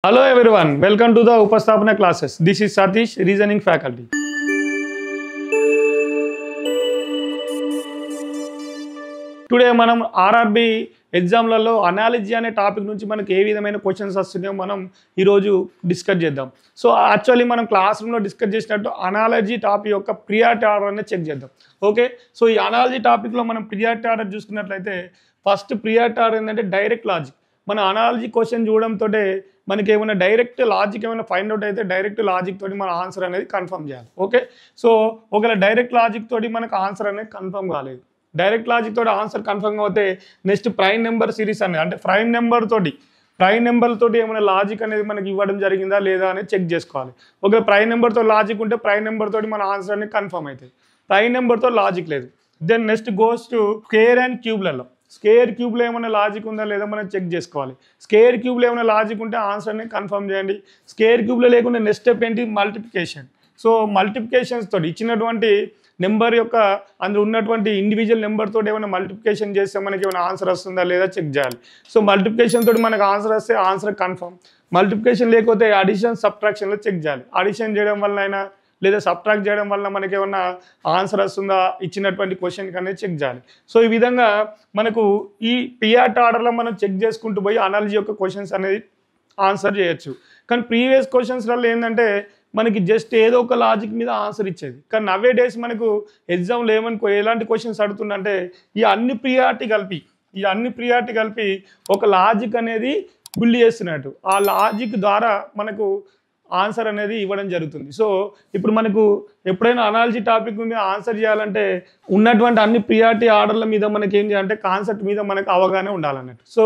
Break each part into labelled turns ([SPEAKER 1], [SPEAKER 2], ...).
[SPEAKER 1] Hello everyone, welcome to the Upasthapana classes. This is Satish, reasoning faculty. Today మనం RRB ఎగ్జామ్లలో analogy అనే topic నుంచి మనకి ఏ విధమైన questions వస్తున్నాయో మనం ఈరోజు డిస్కస్ చేద్దాం. సో యాక్చువల్లీ మనం క్లాస్ రూమ్లో డిస్కస్ చేసినట్టు అనాలజీ టాపిక్ యొక్క ప్రియారిటీ ఆర్డర్ అనేది చెక్ చేద్దాం. ఓకే, సో ఈ అనాలజీ టాపిక్లో మనం ప్రియారిటీ ఆర్డర్ చూసుకున్నట్లయితే ఫస్ట్ ప్రియారిటీ ఆర్డర్ ఏంటంటే డైరెక్ట్ లాజిక్. మన అనాలజీ క్వశ్చన్ చూడడంతో మనకి ఏమైనా డైరెక్ట్ లాజిక్ ఏమైనా ఫైండ్ అవుట్ అయితే డైరెక్ట్ లాజిక్ తోటి మన ఆన్సర్ అనేది కన్ఫర్మ్ చేయాలి. ఓకే, సో ఒకవేళ డైరెక్ట్ లాజిక్ తోటి మనకు ఆన్సర్ అనేది కన్ఫర్మ్ కాలేదు, డైరెక్ట్ లాజిక్ తోటి ఆన్సర్ కన్ఫర్మ్ అవుతే నెక్స్ట్ ప్రైమ్ నెంబర్ సిరీస్ అనేది అంటే ప్రైమ్ నెంబర్ తోటి ఏమైనా లాజిక్ అనేది మనకి ఇవ్వడం జరిగిందా లేదా అనేది చెక్ చేసుకోవాలి. ఒకవేళ ప్రైమ్ నెంబర్తో లాజిక్ ఉంటే ప్రైమ్ నెంబర్ తోటి మన ఆన్సర్ అనేది కన్ఫర్మ్ అవుతుంది. ప్రైమ్ నెంబర్తో లాజిక్ లేదు. Then next goes to square and క్యూబ్లలో. స్క్వేర్ క్యూబ్లో ఏమైనా లాజిక్ ఉందా లేదా మనం చెక్ చేసుకోవాలి. స్క్వేర్ క్యూబ్లో ఏమైనా లాజిక్ ఉంటే ఆన్సర్ని కన్ఫర్మ్ చేయండి. స్క్వేర్ క్యూబ్లో లేకుండా నెక్స్ట్ స్టెప్ ఏంటి, మల్టిప్లికేషన్. సో మల్టిప్లికేషన్స్ తోటి ఇచ్చినటువంటి నెంబర్ యొక్క అందులో ఉన్నటువంటి ఇండివిజువల్ నెంబర్ తోటి ఏమైనా మల్టిప్లికేషన్ చేస్తే మనకి ఏమైనా ఆన్సర్ వస్తుందా లేదా చెక్ చేయాలి. సో మల్టిప్లికేషన్ తోటి మనకు ఆన్సర్ వస్తే ఆన్సర్ కన్ఫర్మ్. మల్టిప్లికేషన్ లేకపోతే అడిషన్ సబ్ట్రాక్షన్లో చెక్ చేయాలి. అడిషన్ చేయడం వల్ల అయినా లేదా సబ్ట్రాక్ట్ చేయడం వల్ల మనకి ఏమన్నా ఆన్సర్ వస్తుందా ఇచ్చినటువంటి క్వశ్చన్కి అనేది చెక్ చేయాలి. సో ఈ విధంగా మనకు ఈ పిఆర్టీ ఆర్డర్లో మనం చెక్ చేసుకుంటూ పోయి అనాలజీ యొక్క క్వశ్చన్స్ అనేది ఆన్సర్ చేయొచ్చు. కానీ ప్రీవియస్ క్వశ్చన్స్లలో ఏంటంటే మనకి జస్ట్ ఏదో ఒక లాజిక్ మీద ఆన్సర్ ఇచ్చేది. కానీ నవే డేస్ మనకు ఎగ్జామ్లో ఎలాంటి క్వశ్చన్స్ అడుగుతుందంటే ఈ అన్ని ప్రియారిటీ కలిపి ఒక లాజిక్ అనేది బిల్డ్ చేస్తున్నట్టు ఆ లాజిక్ ద్వారా మనకు ఆన్సర్ అనేది ఇవ్వడం జరుగుతుంది. సో ఇప్పుడు మనకు ఎప్పుడైనా అనాలజీ టాపిక్ మీద ఆన్సర్ చేయాలంటే ఉన్నటువంటి అన్ని ప్రియారిటీ ఆర్డర్ల మీద మనకి ఏం చేయాలంటే కాన్సెప్ట్ మీద మనకు అవగాహన ఉండాలన్నట్టు. సో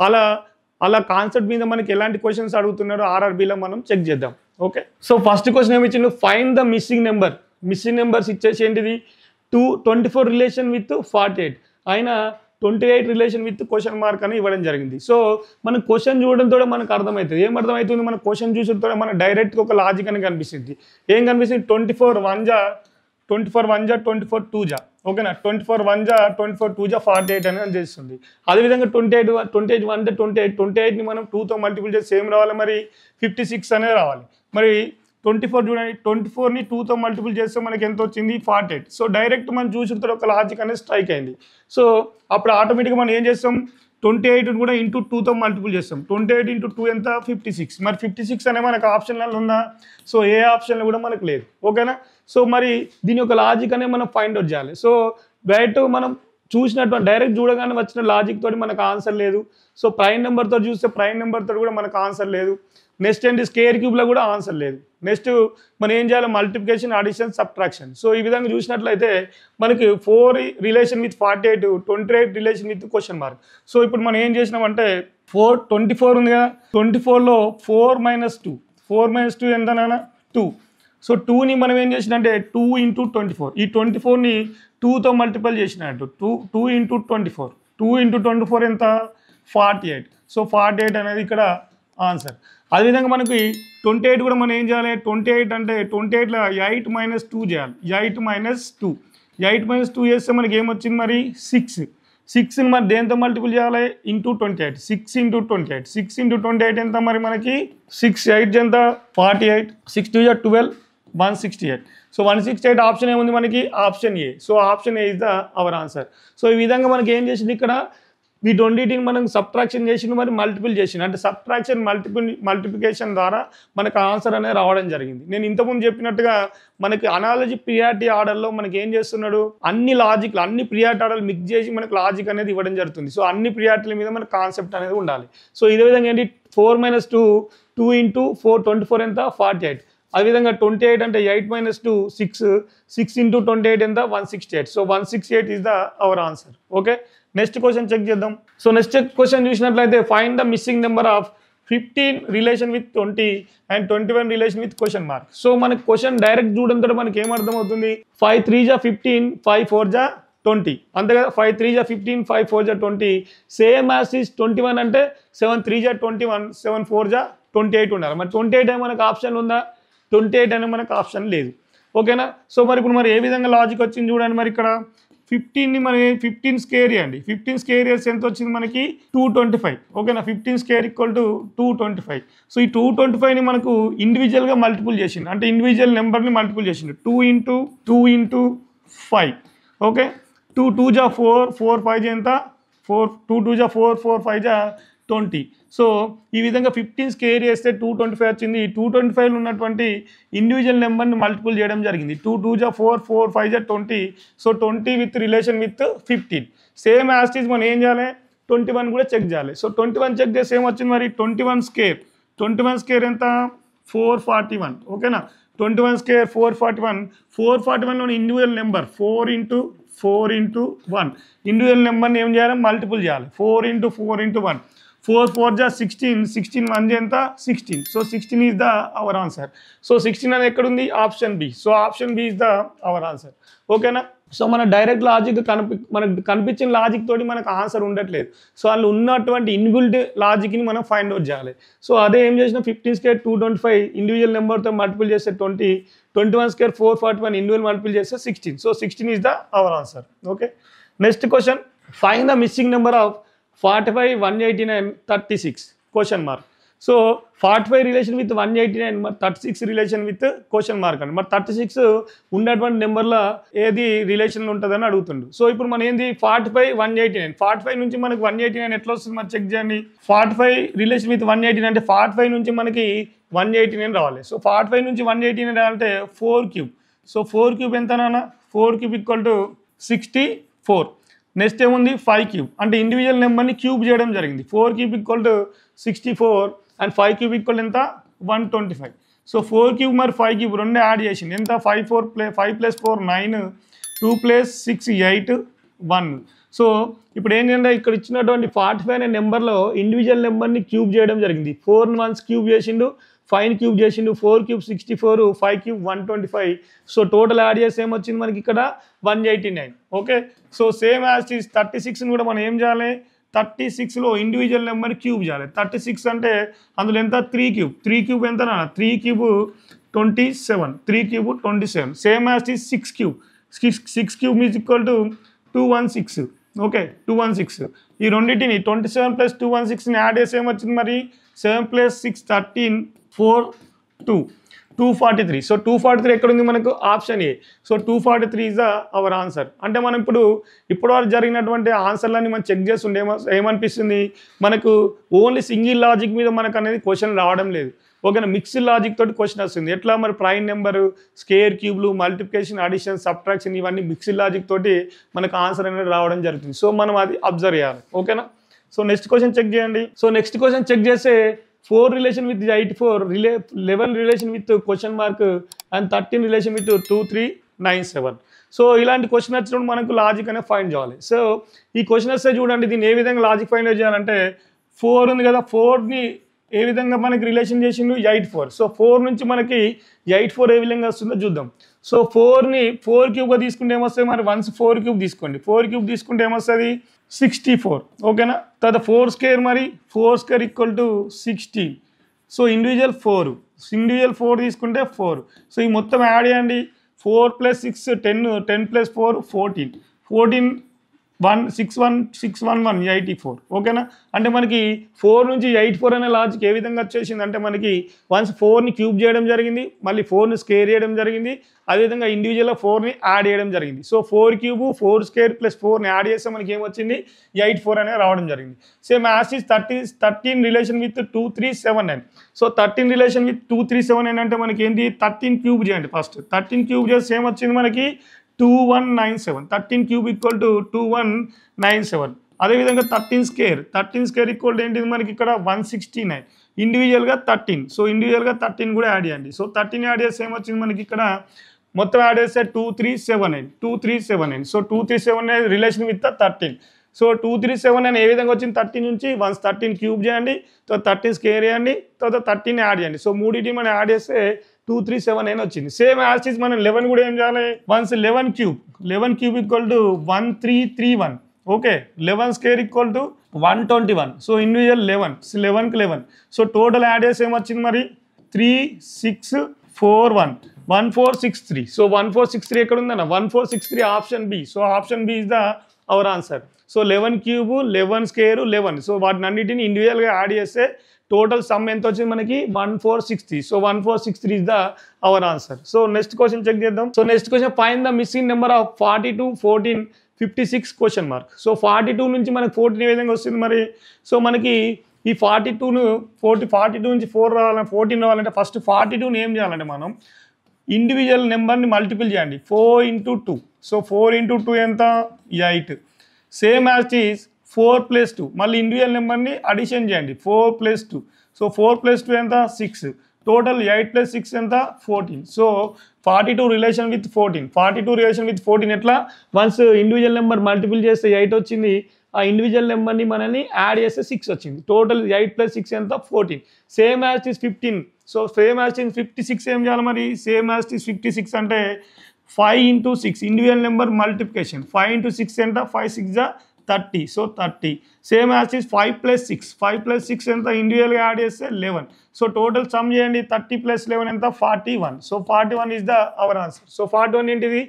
[SPEAKER 1] అలా కాన్సెప్ట్ మీద మనకి ఎలాంటి క్వశ్చన్స్ అడుగుతున్నారో ఆర్ఆర్బీలో మనం చెక్ చేద్దాం. ఓకే, సో ఫస్ట్ క్వశ్చన్ ఏమి ఇచ్చిండు, ఫైండ్ ద మిస్సింగ్ నెంబర్స్ ఇచ్చేసి ఏంటిది 24 రిలేషన్ విత్ 48 అయినా 28 రిలేషన్ విత్ క్వశ్చన్ మార్క్ అని ఇవ్వడం జరిగింది. సో మనం క్వశ్చన్ చూడడంతో మనకు అర్థమవుతుంది. ఏం అర్థమవుతుంది, మన క్వశ్చన్ చూసడంతో మనకు డైరెక్ట్గా ఒక లాజిక్ అని కనిపిస్తుంది. ఏం కనిపిస్తుంది, 24 1 జా 24 2 జా. ఓకేనా, 24 1 జా 24 2 జా 48 అని చేస్తుంది. అదేవిధంగా 28 1 అంటే 28ని మనం 2తో మల్టిపుల్ చేసి సేమ్ రావాలి, మరి 56 అనేది రావాలి. మరి 24 చూడండి, 24ని 2తో మల్టిపుల్ చేస్తే మనకి ఎంత వచ్చింది 48. సో డైరెక్ట్ మనం చూసిన ఒక లాజిక్ అనేది స్ట్రైక్ అయింది. సో అప్పుడు ఆటోమేటిక్గా మనం ఏం చేస్తాం, 28 కూడా ఇంటూ 2తో మల్టిపుల్ చేస్తాం. 28 ఇంటూ 2 ఎంత 56. మరి 56 అనే మనకు ఆప్షన్లలో ఉందా, సో ఏ ఆప్షన్లో కూడా మనకు లేదు. ఓకేనా, సో మరి దీని యొక్క లాజిక్ అనేది మనం ఫైండ్ అవుట్ చేయాలి. సో డైరెక్ట్ మనం చూసినటువంటి డైరెక్ట్ చూడగానే వచ్చిన లాజిక్ తోటి మనకు ఆన్సర్ లేదు. సో ప్రైమ్ నెంబర్తో చూస్తే ప్రైమ్ నెంబర్తో కూడా మనకు ఆన్సర్ లేదు. నెక్స్ట్ ఏంటి, స్క్వేర్ క్యూబ్లో కూడా ఆన్సర్ లేదు. నెక్స్ట్ మనం ఏం చేయాలి, మల్టిప్లికేషన్ అడిషన్ సబ్ట్రాక్షన్. సో ఈ విధంగా చూసినట్లయితే మనకి 4 relation with 48 28 relation with question mark. So ఇప్పుడు మనం ఏం చేసినామంటే 24 ఉంది కదా, 24లో 4 - 2 ఎంతనా 2. సో 2ని మనం ఏం చేసినంటే 2 ఇంటూ 24, ఈ 24ని 2తో మల్టిపుల్ చేసినట్టు 2 ఇంటూ 24 ఎంత 48. సో 48 అనేది ఇక్కడ ఆన్సర్. అదేవిధంగా మనకి 28 కూడా మనం ఏం చేయాలి, 28 అంటే 28లో 8 - 2 చేయాలి. 8 - 2 చేస్తే మనకి ఏమొచ్చింది, మరి 6ని మరి దేంతో మల్టిపుల్ చేయాలి, ఇంటూ 28. 6 ఇంటూ 28 ఎంత మరి మనకి 6 8 ఎంత 48, 6 2 12 168. సో 168 ఆప్షన్ ఏముంది మనకి, option A. So option A is the our answer. So ఈ విధంగా మనకి ఏం చేసింది, ఇక్కడ వీటన్నిటిని మనం సబ్ట్రాక్షన్ చేసింది, మరి మల్టిపుల్ చేసింది. అంటే సబ్ట్రాక్షన్ మల్టిప్లికేషన్ ద్వారా మనకు ఆన్సర్ అనేది రావడం జరిగింది. నేను ఇంతకుముందు చెప్పినట్టుగా మనకి అనాలజీ ప్రియారిటీ ఆర్డర్లో మనకి ఏం చేస్తున్నాడు, అన్ని ప్రియారిటీ ఆర్డర్లు మిక్స్ చేసి మనకు లాజిక్ అనేది ఇవ్వడం జరుగుతుంది. సో అన్ని ప్రియారిటీల మీద మనకు కాన్సెప్ట్ అనేది ఉండాలి. సో ఇదే విధంగా ఏంటి 4 - 2 ఇంటూ 4 24 ఎంత 48. అదేవిధంగా 28 అంటే 8 - 2 6 ఇంటూ 28 ఎంత 168. So 168 is the our answer. Okay, next question check చేద్దాం. సో నెక్స్ట్ క్వశ్చన్ చూసినట్లయితే find the missing number of 15 relation with 20 and 21 relation with question mark. So మనకి క్వశ్చన్ డైరెక్ట్ చూడడంతో మనకి ఏమర్థమవుతుంది, 5 3 జా 15 5 4 జా 20 అంతే కదా. 5 3 జా 15 5 4 జా 20 సేమ్ యాజ్ ఈస్ 21 అంటే 7 3 జా 21 7 4 జా 28 ఉండాలి. మరి 28 అనే మనకు ఆప్షన్ ఉందా, 28 అనే మనకు ఆప్షన్ లేదు. ఓకేనా, సో మరి ఇప్పుడు మరి ఏ విధంగా లాజిక్ వచ్చింది చూడండి. మరి ఇక్కడ 15ని మన 15 స్క్వేర్ చేయండి. 15 స్క్వేర్ చేస్తే ఎంత వచ్చింది మనకి 225. ఓకేనా, 15 స్క్వేర్ ఈక్వల్ టు 225. సో ఈ 225ని మనకు ఇండివిజువల్గా మల్టిపుల్ చేసిండు, అంటే ఇండివిజువల్ నెంబర్ని మల్టిపుల్ చేసిండు. 2 ఇంటూ 5. ఓకే, 2 2 జా 4, 4 5 జా ఎంత 4, 2 2 జా 4, 4 5 జా 20. సో ఈ విధంగా 15 స్క్వేర్ చేస్తే 225 వచ్చింది. 225లో ఉన్నటువంటి ఇండివిజువల్ నెంబర్ని మల్టిపుల్ చేయడం జరిగింది. 2 2 జా 4, 4 5 జా 20. So 20 with relation with 15. Same as it is మనం ఏం చేయాలి, 21 కూడా చెక్ చేయాలి. సో 21 చెక్ చేస్తే ఏమొచ్చింది మరి, 21 స్క్వేర్ ఎంత 441. ఓకేనా, 21 స్క్వేర్ 441. 441లోని ఇండివిజువల్ నెంబర్ 4 ఇంటూ 1. ఇండివిజువల్ నెంబర్ని ఏం చేయాలి, మల్టిపుల్ చేయాలి. 4 ఇంటూ 1. 4 4 జా 16, 16 1 జా ఎంత 16. So 16 is the our answer. So 16 అనేది ఎక్కడుంది, option B. So option B is the our answer. ఓకేనా, సో మన డైరెక్ట్ లాజిక్ మనకు కనిపించిన లాజిక్ తోటి మనకు ఆన్సర్ ఉండట్లేదు. సో వాళ్ళు ఉన్నటువంటి ఇన్బిల్ట్ లాజిక్ని మనం ఫైండ్ అవుట్ చేయాలి. సో అదే ఏం చేసిన 15 స్క్వేర్ 225 ఇండివిజువల్ నెంబర్తో మల్టిపుల్ చేస్తే 20, 21 స్క్వేర్ 441 ఇండివిజువల్ మల్టిపుల్ చేస్తే 16. So 16 is the our answer. Okay, next question, find the missing number of 45, 189, 36 question mark. So 45 relation with 189, మరి 36 రిలేషన్ విత్ క్వశ్చన్ మార్క్ అండి. మరి 36 ఉన్నటువంటి నెంబర్లో ఏది రిలేషన్లో ఉంటుందని అడుగుతుండు. సో ఇప్పుడు మనం ఏంది 45, 189, 45 నుంచి మనకి 189 ఎట్లా వస్తుంది మరి చెక్ చేయండి. 45 రిలేషన్ విత్ 189 అంటే 45 నుంచి మనకి 189 రావాలి. సో 45 నుంచి 189 రావాలంటే 4 క్యూబ్. సో 4 క్యూబ్ ఎంత నాన్న, 4 క్యూబ్ ఈక్వల్ టు 64. నెక్స్ట్ ఏముంది 5 క్యూబ్, అంటే ఇండివిజువల్ నెంబర్ని క్యూబ్ చేయడం జరిగింది. 4 cube equal to 64 and 5 cube equal ఎంత 125. సో 4 క్యూబ్ మరి 5 క్యూబ్ రెండు యాడ్ చేసింది ఎంత 5 + 4 9, 2 + 6 8 1. సో ఇప్పుడు ఏంటంటే ఇక్కడ ఇచ్చినటువంటి 45 అనే నెంబర్లో ఇండివిజువల్ నెంబర్ని క్యూబ్ చేయడం జరిగింది. 4 1 క్యూబ్ చేసిండు, 5 క్యూబ్ చేసిండు, 4 cube 64, 5 cube 125. So total add చేస్తే ఏమొచ్చింది మనకి ఇక్కడ 189. Okay, so same as is 36ని కూడా మనం ఏం చేయాలి, 36లో ఇండివిజువల్ నెంబర్ క్యూబ్ చేయాలి. 36 అంటే అందులో ఎంత 3 క్యూబ్. 3 క్యూబ్ ఎంత నా 3 cube 27, 3 cube 27. Same as is 6 cube. 6 cube is equal to 216. Okay, 216. ఈ రెండింటిని 27 + 216ని యాడ్ చేసి ఏమొచ్చింది మరి 7 + 6 13, 4 2 243. సో 243 ఎక్కడుంది మనకు, option A. So 243 is the our answer. అంటే మనం ఇప్పటివరకు జరిగినటువంటి ఆన్సర్లన్నీ మనం చెక్ చేస్తుండే ఏమనిపిస్తుంది మనకు, ఓన్లీ సింగిల్ లాజిక్ మీద మనకు అనేది క్వశ్చన్ రావడం లేదు. ఓకేనా, మిక్స్డ్ లాజిక్ తోటి క్వశ్చన్ వస్తుంది. ఎట్లా మరి ప్రైమ్ నెంబరు, స్కేర్ క్యూబ్లు, మల్టిప్లికేషన్, అడిషన్, సబ్ట్రాక్షన్ ఇవన్నీ మిక్స్డ్ లాజిక్ తోటి మనకు ఆన్సర్ అనేది రావడం జరుగుతుంది. సో మనం అది అబ్జర్వ్ చేయాలి. ఓకేనా, సో నెక్స్ట్ క్వశ్చన్ చెక్ చేయండి. సో నెక్స్ట్ క్వశ్చన్ చెక్ చేస్తే 4 relation with 84, 11 relation with question mark and 13 relation with 2 3 9 7. So ఇలాంటి క్వశ్చన్ వచ్చినప్పుడు మనకు లాజిక్ అనేది ఫైండ్ చేయాలి. సో ఈ క్వశ్చన్ వస్తే చూడండి, దీన్ని ఏ విధంగా లాజిక్ ఫైండ్ అవుట్ చేయాలంటే 4 ఉంది కదా, 4ని ఏ విధంగా మనకి రిలేషన్ చేసిండు 84. సో 4 నుంచి మనకి 84 ఏ విధంగా వస్తుందో చూద్దాం. సో 4ని 4 క్యూబ్గా తీసుకుంటే ఏమొస్తుంది మరి, వన్స్ 4 క్యూబ్ తీసుకోండి. 4 క్యూబ్ తీసుకుంటే ఏమొస్తుంది 64. ఓకేనా, తర్వాత 4 స్క్వేర్ మరి 4 square equal to 16. So individual 4 తీసుకుంటే 4. సో ఈ మొత్తం యాడ్ చేయండి. 4 + 6 10, 10 + 4 14, 14 1 6 1 6 1 1 84. ఓకేనా, అంటే మనకి 4 నుంచి 84 అనే లాజిక్ ఏ విధంగా వచ్చేసింది అంటే మనకి వన్స్ 4ని క్యూబ్ చేయడం జరిగింది, మళ్ళీ 4ని స్క్వేర్ చేయడం జరిగింది, అదేవిధంగా ఇండివిజువల్గా 4ని యాడ్ చేయడం జరిగింది. సో 4 క్యూబ్ 4 స్క్వేర్ + 4ని యాడ్ చేస్తే మనకి ఏమొచ్చింది 84 అనేది రావడం జరిగింది. Same as is 13 relation with 2 3 7 9. So 13 relation with 2 3 7 9 అంటే మనకి ఏంటి 13 క్యూబ్ చేయండి. ఫస్ట్ 13 క్యూబ్ చేస్తే ఏమొచ్చింది మనకి 2197. 13 క్యూబ్ ఈక్వల్ టు 2197. అదేవిధంగా 13 స్క్వేర్ ఈక్వల్ టు ఏంటిది మనకి ఇక్కడ 169. ఇండివిజువల్గా 13. సో ఇండివిజువల్గా 13 కూడా యాడ్ చేయండి. సో 13 యాడ్ చేస్తే ఏమొచ్చింది మనకి ఇక్కడ మొత్తం యాడ్ చేస్తే 2379. So 2379 relation with 13. సో 237 ఏ విధంగా వచ్చింది 13 నుంచి వన్స్ 13 క్యూబ్ చేయండి, తర్వాత 13 స్క్వేర్ చేయండి, తర్వాత 13 యాడ్ చేయండి. సో మూడింటి మనం యాడ్ చేస్తే 237 వచ్చింది. సేమ్ యాజ్ ఇస్ మనం 11 కూడా ఏం చేయాలి, once 11 cube equal to 1331. Okay, 11 square equal to 121. So individual 11కి 11. సో టోటల్ యాడ్ చేసి ఏమొచ్చింది మరి 3 6 1463. So 1463 ఎక్కడ ఉందన్న 1463 option B. So option B is the our answer. So 11 cube 11 square 11. So వాటిని అన్నిటిని ఇండివిజువల్గా యాడ్ చేస్తే టోటల్ సమ్ ఎంత వచ్చింది మనకి 1460. So 1463 is the our answer. So next question check చేద్దాం. So next question find the missing number of 42, 14, 56 question mark. So 42 నుంచి మనకి 14 ఏ విధంగా వస్తుంది మరి. సో మనకి ఈ 42 నుంచి 4 రావాలంటే 14 రావాలంటే ఫస్ట్ 42ని ఏం చేయాలంటే మనం ఇండివిజువల్ నెంబర్ని మల్టిపుల్ చేయండి 4 into 2. సో 4 into 2 ఎంత 8. సేమ్ యాజ్ ఈజ్ 4 + 2 మళ్ళీ ఇండివిజువల్ నెంబర్ని అడిషన్ చేయండి 4 + 2. సో 4 + 2 ఎంత 6. టోటల్ 8 + 6 ఎంత 14. So 42 relation with 14. 42 relation with 14 ఎట్లా వన్స్ ఇండివిజువల్ నెంబర్ మల్టిపుల్ చేస్తే 8 వచ్చింది. ఆ ఇండివిజువల్ నెంబర్ని మనల్ని యాడ్ చేస్తే 6 వచ్చింది. టోటల్ 8 + 6 ఎంత 14. Same as is 15. So same as is 56 ఏం చేయాలి మరి. సేమ్ యాజ్ ఈజ్ 56 అంటే 5 into 6 individual number multiplication 5 into 6 ఎంత 5 6 జా 30. సో 30. Same as is 5 + 6. 5 + 6 ఎంత ఇండివిజువల్గా యాడ్ చేస్తే 11. సో టోటల్ సమ్ చేయండి 30 + 11 ఎంత 41. So 41 is the our answer. So 41 ఏంటిది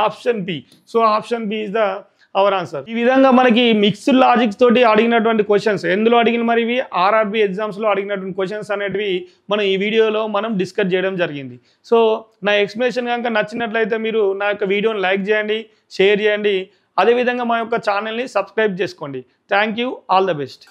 [SPEAKER 1] option B. So option B is the our answer. ఈ విధంగా మనకి మిక్స్డ్ లాజిక్స్ తోటి అడిగినటువంటి క్వశ్చన్స్ ఎందులో అడిగిన మరి ఇవి ఆర్ఆర్బి ఎగ్జామ్స్లో అడిగినటువంటి క్వశ్చన్స్ అనేటివి మనం ఈ వీడియోలో మనం డిస్కస్ చేయడం జరిగింది. సో నా ఎక్స్ప్లెనేషన్ కనుక నచ్చినట్లయితే మీరు నా యొక్క వీడియోని లైక్ చేయండి, షేర్ చేయండి, అదేవిధంగా మా యొక్క ఛానల్ని సబ్స్క్రైబ్ చేసుకోండి. Thank you. All the best.